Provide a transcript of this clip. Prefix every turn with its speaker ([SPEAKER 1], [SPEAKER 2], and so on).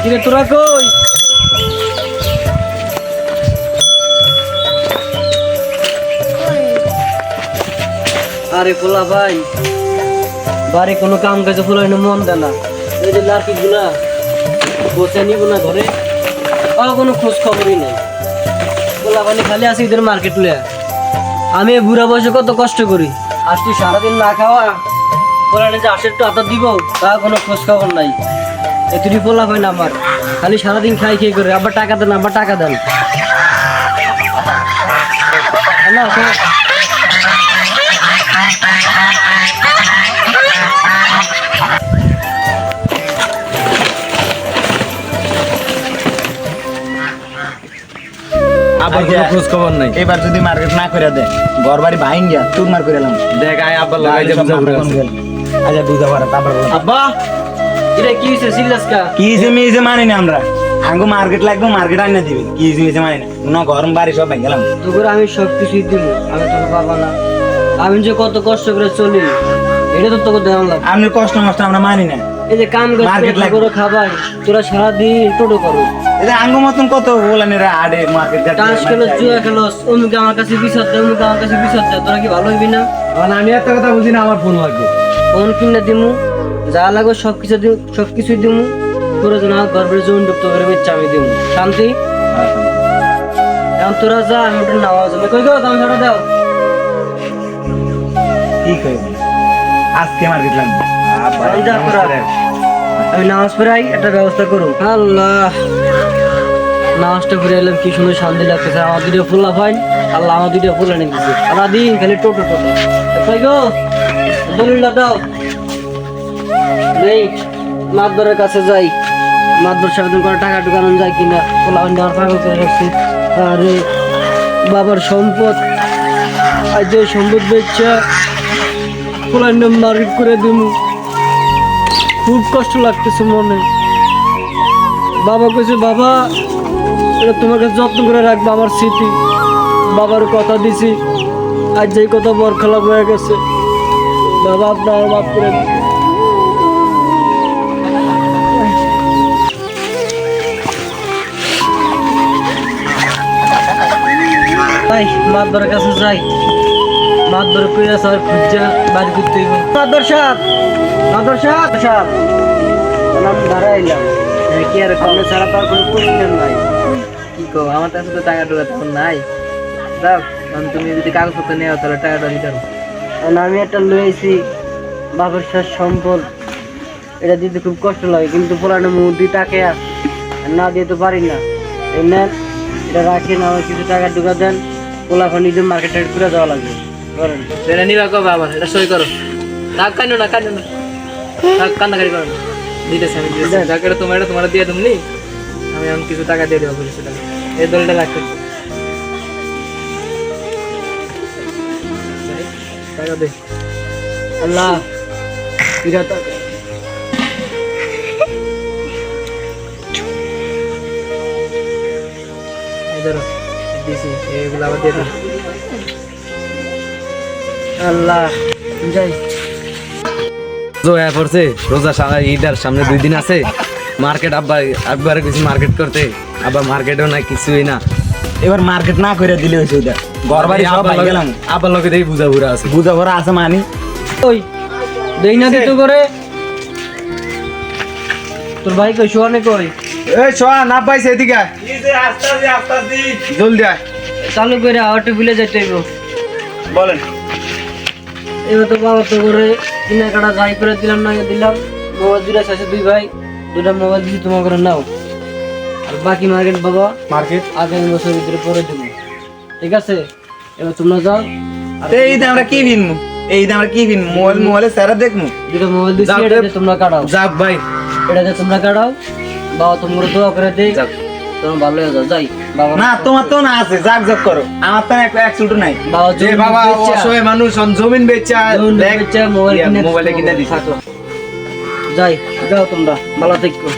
[SPEAKER 1] কিরে তোরা কই? আরে পোলা ভাই, বাড়ি কোনো কাম কাজে ফুলাইনো মন দেয় না। এই যে লাঠি গুলা বসে নিব না ঘরে, কোনো খোঁজ খবরই নেই। পোলা পানি খালি আছে ইদের মার্কেট লিয়া। আমি বুড়া বয়সে কত কষ্ট করি, আজ তুই সারাদিন না খাওয়া পোলা যে আসে একটু আতা দিব, তা কোনো খোঁজ খবর নাই। এতুটি পোলা হয় না আমার, খালি সারাদিন খাই খেয়ে করে। আবার টাকা দেন, আবার টাকা দেন না।
[SPEAKER 2] আবার কোনো খোঁজ খবর নাই।
[SPEAKER 3] এবার যদি মার্কেট না করে দে, ঘর বাড়ি ভাঙ গিয়া তুর মার করে এলাম।
[SPEAKER 2] দেখ আয় আব্বা লাগাই দে বুঝা বুঝা।
[SPEAKER 3] আচ্ছা বুঝা পারা তারপর
[SPEAKER 1] আব্বা এটা কি হইছে সিরিয়াস কা?
[SPEAKER 3] কি যে মেয়ে মানি না আমরা আঙ্গো মার্কেট লাগবে, মার্কেট আনিয়ে দিবে। কি যে মানি না না, গরম বাড়ি সব ভেঙে গেলাম।
[SPEAKER 1] তোকে আমি সবকিছুই দিব, আমি তোর বাবা না? আমি যে কত কষ্ট করে চলি, এটা তো তোকে দেওয়া লাগবে।
[SPEAKER 3] আপনি কষ্ট মষ্ট আমরা মানি না।
[SPEAKER 1] এই যে কাম করে খাবার, তোরা সারাদিন টোটো করো।
[SPEAKER 3] এই যে আঙ্গো মতন কত বলেন এরা আড়ে মার্কেট
[SPEAKER 1] টাস খেলো, জুয়া খেলো, অমুকে আমার কাছে বিচার দেয়, অমুকে আমার কাছে বিচার দেয়। তোরা কি ভালো হইবি না?
[SPEAKER 2] আমি একটা কথা বুঝি না, আমার ফোন লাগবে।
[SPEAKER 1] ফোন কিনে দিমু, যা লাগবে সবকিছুই দিমু। তোরা যেন গর্বের জমি ডুবতে করে মিথ্যা আমি দিমু। শান্তি? এখন তোরা যা, আমি ওটা নেওয়া যাবে। কই গো দাম ছাড়া দাও।
[SPEAKER 3] ঠিক হয়ে আজকে মার্কেট লাগবে।
[SPEAKER 1] আমি নামাজ পড়াই, একটা ব্যবস্থা করুন। আল্লাহ, নামাজটা পড়ে এলাম, কি সুন্দর শান্তি লাগতেছে। আমার দুটো ফুলা ভাই, আল্লাহ আমার দুটো ফুল এনে দিচ্ছে। সারাদিন খালি টোটো টোটো। কই গো দলিলটা দাও। নেই, মাতবরের কাছে যাই, মাতবর সারাদিন করে টাকা ঢুকানো যায় কিনা। পোলা নেওয়ার পাগল করে রাখছি। আরে বাবার সম্পদ, আজ যে সম্পদ বেচা পোলা মার্কেট করে দিব। খুব কষ্ট লাগতেছে মনে। বাবা কইছে, বাবা এটা তোমার কাছে যত্ন করে রাখবো, আমার স্মৃতি। বাবার কথা দিছি, আজ যেই কথা বরখলাপ হয়ে গেছে। বাবা আপনার মাফ করে দিন। তাই মাতবরের কাছে যাই, মাতবরের পেয়ে স্যার খুঁজা বাড়ি করতে হইব। মাতবর সাহেব, মাতবর সাহেব সাহেব নাম দাঁড়াইলাম। কি আর কমে ছাড়া তো আর কোনো প্রয়োজন নাই। কি কো, আমার কাছে তো টাকা টুকা তখন নাই। যাও, কারণ তুমি যদি কাগজপত্র নেওয়া তাহলে টাকাটা দিতে পারো। আমি একটা লইছি বাবার শেষ সম্পদ, এটা দিতে খুব কষ্ট লাগে, কিন্তু পুরানো মুহূর্তে টাকা না দিয়ে তো পারি না। এই নেন, এটা রাখেন, আমার কিছু টাকা ঢুকা দেন। পোলাফা নিজে মার্কেটে ঘুরে যাওয়া লাগবে। করেন এটা নিবা কবে আবার? এটা সই করো। থাক, কান্নো না, কান্নো না, থাক, কান্নাকারি করো না। দিতেছি আমি, টাকাটা তোমার দিয়ে তুমি। আমি কিছু টাকা দিয়ে দেবো বলেছি। টাকা এই দলটা রাখতে টাকা দে। আল্লাহ এগুলো আবার দিয়ে দেবো। আল্লাহ যাই।
[SPEAKER 2] রোজা ঈদের সামনে 2 দিন আছে। মার্কেট একবারে কিছু মার্কেট করতে, আবার মার্কেটও না, কিছুই না।
[SPEAKER 3] এবার মার্কেট না করে দিলে হয়েছে ওটা। ঘর বাড়ি সব ভাঙে গেলাম।
[SPEAKER 2] আবার লোকে দেখি বুঝা ভুরা আছে,
[SPEAKER 3] বুঝা ভরা আছে মানি।
[SPEAKER 1] ওই দেই না দিত করে তোর ভাই কই? শোয়ানে কই?
[SPEAKER 2] এই সোয়া না পাইছে এদিকে আয়। আস্তে জলদি আয়।
[SPEAKER 1] চালু করে আওয়ারটা ভুলে যাইতে হইব।
[SPEAKER 3] বলেন
[SPEAKER 1] এবার তো বাবা তো করে কেনাকাটা যাই করে দিলাম, না দিলাম। মোবাইল দুটা আছে, 2 ভাই, 2টা মোবাইল দিচ্ছি, তোমার করে নাও। আর বাকি মার্কেট বাবা
[SPEAKER 2] মার্কেট
[SPEAKER 1] আগামী বছর ভিতরে পরে দেবো, ঠিক আছে? এবার তোমরা যাও।
[SPEAKER 3] এই ঈদে আমরা কি কিনবো? এই ঈদে আমরা কি কিনবো? মোবাইলে স্যারা দেখবো।
[SPEAKER 1] 2টা মোবাইল দিচ্ছি, এটাতে তোমরা কাটাও।
[SPEAKER 2] যাক ভাই,
[SPEAKER 1] এটাতে তোমরা কাটাও। বাবা তোমরা দোয়া করে দেই, তোমার ভালো হয়ে যাও। যাই বাবা।
[SPEAKER 3] না তোমার তো না আছে, যাক যাক করো। আমার তো এক চুলটু নাই।
[SPEAKER 1] বাবা
[SPEAKER 2] যে বাবা অসহায় মানুষ জমিন বেচা
[SPEAKER 1] মোবাইল কিনে
[SPEAKER 2] মোবাইলে কিনে দিছে।
[SPEAKER 1] যাই, যাও তোমরা ভালো থেকো।